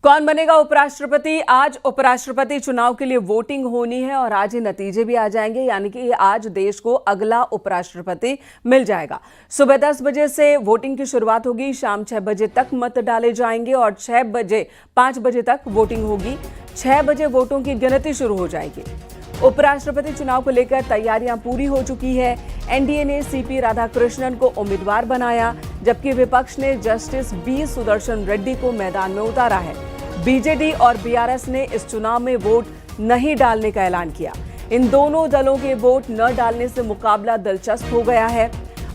कौन बनेगा उपराष्ट्रपति? आज उपराष्ट्रपति चुनाव के लिए वोटिंग होनी है और आज ही नतीजे भी आ जाएंगे, यानी कि आज देश को अगला उपराष्ट्रपति मिल जाएगा। सुबह 10 बजे से वोटिंग की शुरुआत होगी, शाम 6 बजे तक मत डाले जाएंगे और 5 बजे तक वोटिंग होगी। 6 बजे वोटों की गिनती शुरू हो जाएगी। उपराष्ट्रपति चुनाव को लेकर तैयारियां पूरी हो चुकी है। एनडीए ने सीपी राधाकृष्णन को उम्मीदवार बनाया, जबकि विपक्ष ने जस्टिस बी सुदर्शन रेड्डी को मैदान में उतारा है। बीजेडी और बीआरएस ने इस चुनाव में वोट नहीं डालने का ऐलान किया। इन दोनों दलों के वोट न डालने से मुकाबला दिलचस्प हो गया है।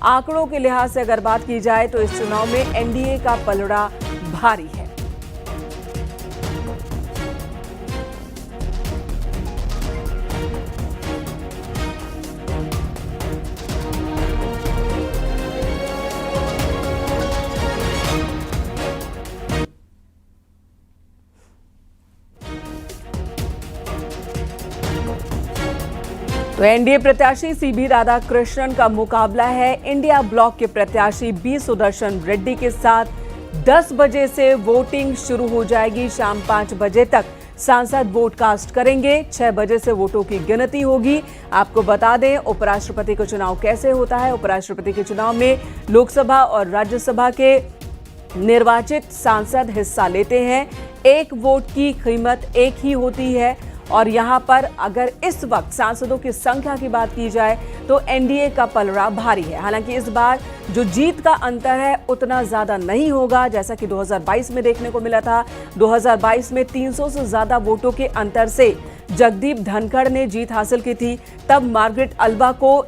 आंकड़ों के लिहाज से अगर बात की जाए तो इस चुनाव में एनडीए का पलड़ा भारी है। तो एनडीए प्रत्याशी सीबी राधाकृष्णन का मुकाबला है इंडिया ब्लॉक के प्रत्याशी बी सुदर्शन रेड्डी के साथ। 10 बजे से वोटिंग शुरू हो जाएगी। शाम 5 बजे तक सांसद वोट कास्ट करेंगे। 6 बजे से वोटों की गिनती होगी। आपको बता दें उपराष्ट्रपति का चुनाव कैसे होता है। उपराष्ट्रपति के चुनाव में लोकसभा और राज्यसभा के निर्वाचित सांसद हिस्सा लेते हैं। एक वोट की कीमत एक ही होती है और यहां पर अगर इस वक्त सांसदों की संख्या की बात की जाए तो एनडीए का पलड़ा भारी है। हालांकि इस बार जो जीत का अंतर है उतना ज्यादा नहीं होगा जैसा कि 2022 में देखने को मिला था। 2022 में 300 से ज्यादा वोटों के अंतर से जगदीप धनखड़ ने जीत हासिल की थी। तब मार्गरेट अल्वा को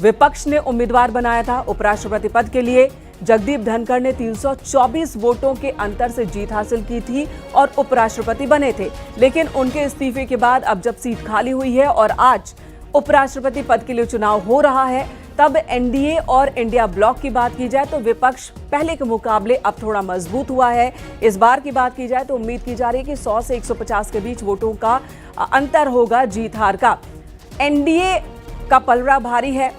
विपक्ष ने उम्मीदवार बनाया था उपराष्ट्रपति पद के लिए। जगदीप धनखड़ ने 324 वोटों के अंतर से जीत हासिल की थी और उपराष्ट्रपति बने थे। लेकिन उनके इस्तीफे के बाद अब जब सीट खाली हुई है और आज उपराष्ट्रपति पद के लिए चुनाव हो रहा है, तब एनडीए और इंडिया ब्लॉक की बात की जाए तो विपक्ष पहले के मुकाबले अब थोड़ा मजबूत हुआ है। इस बार की बात की जाए तो उम्मीद की जा रही है कि 100 से 150 के बीच वोटों का अंतर होगा जीत हार का। एनडीए का पलड़ा भारी है।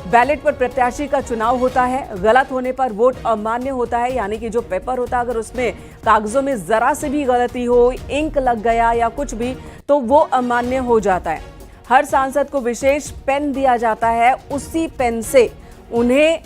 बैलेट पर प्रत्याशी का चुनाव होता है। गलत होने पर वोट अमान्य होता है, यानी कि जो पेपर होता है अगर उसमें कागजों में जरा से भी गलती हो, इंक लग गया या कुछ भी, तो वो अमान्य हो जाता है। हर सांसद को विशेष पेन दिया जाता है। उसी पेन से उन्हें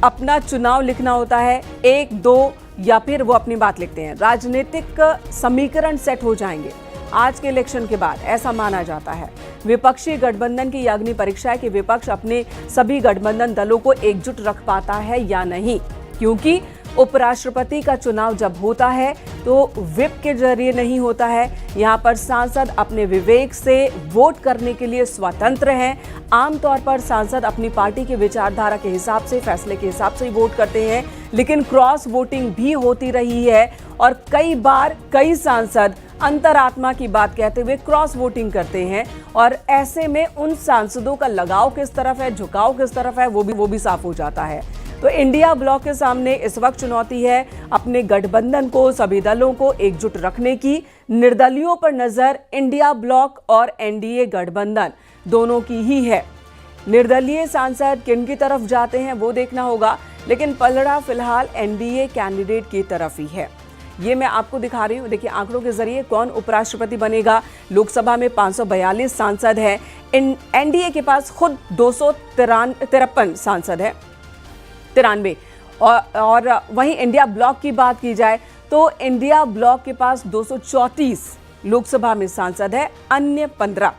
अपना चुनाव लिखना होता है, 1, 2 या फिर वो अपनी बात लिखते हैं। राजनीतिक समीकरण सेट हो जाएंगे आज के इलेक्शन के बाद, ऐसा माना जाता है। विपक्षी गठबंधन की अग्नि परीक्षा है कि विपक्ष अपने सभी गठबंधन दलों को एकजुट रख पाता है या नहीं, क्योंकि उपराष्ट्रपति का चुनाव जब होता है तो व्हिप के जरिए नहीं होता है। यहाँ पर सांसद अपने विवेक से वोट करने के लिए स्वतंत्र हैं। आमतौर पर सांसद अपनी पार्टी की विचारधारा के हिसाब से, फैसले के हिसाब से ही वोट करते हैं, लेकिन क्रॉस वोटिंग भी होती रही है और कई बार कई सांसद अंतरात्मा की बात कहते हुए क्रॉस वोटिंग करते हैं और ऐसे में उन सांसदों का लगाव किस तरफ है, झुकाव किस तरफ है, वो भी साफ हो जाता है। तो इंडिया ब्लॉक के सामने इस वक्त चुनौती है अपने गठबंधन को, सभी दलों को एकजुट रखने की। निर्दलियों पर नजर इंडिया ब्लॉक और एनडीए गठबंधन दोनों की ही है। निर्दलीय सांसद किन की तरफ जाते हैं वो देखना होगा, लेकिन पलड़ा फिलहाल एनडीए कैंडिडेट की तरफ ही है। ये मैं आपको दिखा रही हूँ, देखिए आंकड़ों के जरिए कौन उपराष्ट्रपति बनेगा। लोकसभा में 542 सांसद है। एनडीए के पास खुद 253 सांसद है, 93। और वहीं इंडिया ब्लॉक की बात की जाए तो इंडिया ब्लॉक के पास 234 लोकसभा में सांसद है, अन्य 15।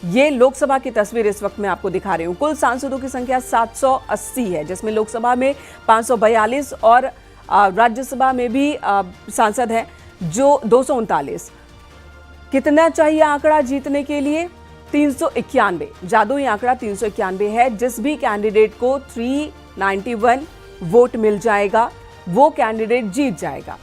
ये लोकसभा की तस्वीर इस वक्त मैं आपको दिखा रही हूँ। कुल सांसदों की संख्या 780 है, जिसमें लोकसभा में 542 और राज्यसभा में भी सांसद हैं जो 239। कितना चाहिए आंकड़ा जीतने के लिए? 391। जादुई आंकड़ा 391 है। जिस भी कैंडिडेट को 391 वोट मिल जाएगा वो कैंडिडेट जीत जाएगा।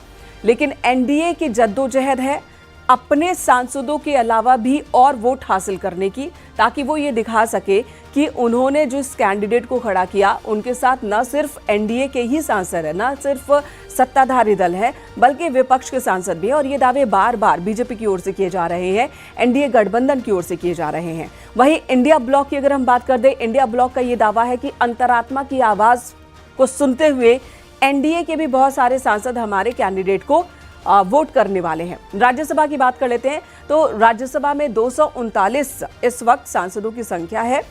लेकिन एनडीए की जद्दोजहद है अपने सांसदों के अलावा भी और वोट हासिल करने की, ताकि वो ये दिखा सके कि उन्होंने जिस कैंडिडेट को खड़ा किया उनके साथ न सिर्फ एनडीए के ही सांसद है, न सिर्फ सत्ताधारी दल है, बल्कि विपक्ष के सांसद भी हैं। और ये दावे बार बार बीजेपी की ओर से किए जा रहे हैं, एनडीए गठबंधन की ओर से किए जा रहे हैं। वहीं इंडिया ब्लॉक की अगर हम बात कर दें, इंडिया ब्लॉक का ये दावा है कि अंतरात्मा की आवाज को सुनते हुए एनडीए के भी बहुत सारे सांसद हमारे कैंडिडेट को वोट करने वाले हैं। राज्यसभा की बात कर लेते हैं तो राज्यसभा में 239 इस वक्त सांसदों की संख्या है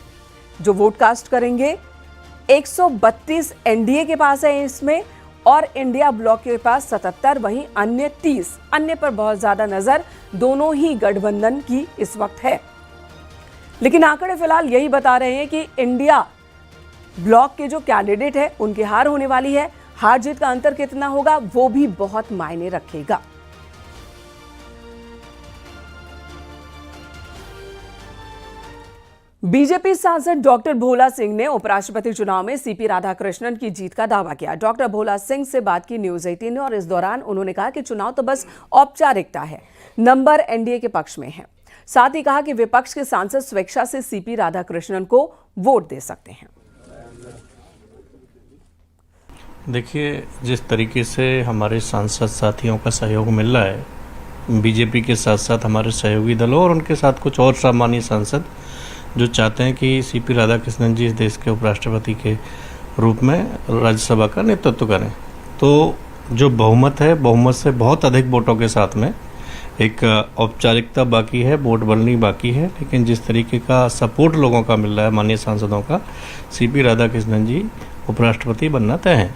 जो वोट कास्ट करेंगे। 132 एनडीए के पास है इसमें और इंडिया ब्लॉक के पास 77, वहीं अन्य 30। अन्य पर बहुत ज्यादा नजर दोनों ही गठबंधन की इस वक्त है, लेकिन आंकड़े फिलहाल यही बता रहे हैं कि इंडिया ब्लॉक के जो कैंडिडेट है उनकी हार होने वाली है। हार जीत का अंतर कितना होगा वो भी बहुत मायने रखेगा। बीजेपी सांसद डॉक्टर भोला सिंह ने उपराष्ट्रपति चुनाव में सीपी राधाकृष्णन की जीत का दावा किया। डॉक्टर भोला सिंह से बात की न्यूज 18 ने और इस दौरान उन्होंने कहा कि चुनाव तो बस औपचारिकता है, नंबर एनडीए के पक्ष में है। साथ ही कहा कि विपक्ष के सांसद स्वेच्छा से सीपी राधाकृष्णन को वोट दे सकते हैं। देखिए, जिस तरीके से हमारे सांसद साथियों का सहयोग मिल रहा है, बीजेपी के साथ साथ हमारे सहयोगी दलों और उनके साथ कुछ और सामान्य सांसद जो चाहते हैं कि सीपी राधाकृष्णन जी इस देश के उपराष्ट्रपति के रूप में राज्यसभा का नेतृत्व करें, तो जो बहुमत है, बहुमत से बहुत अधिक वोटों के साथ में एक औपचारिकता बाकी है, वोट बननी बाकी है, लेकिन जिस तरीके का सपोर्ट लोगों का मिल रहा है माननीय सांसदों का, सीपी राधाकृष्णन जी उपराष्ट्रपति बनना तय है।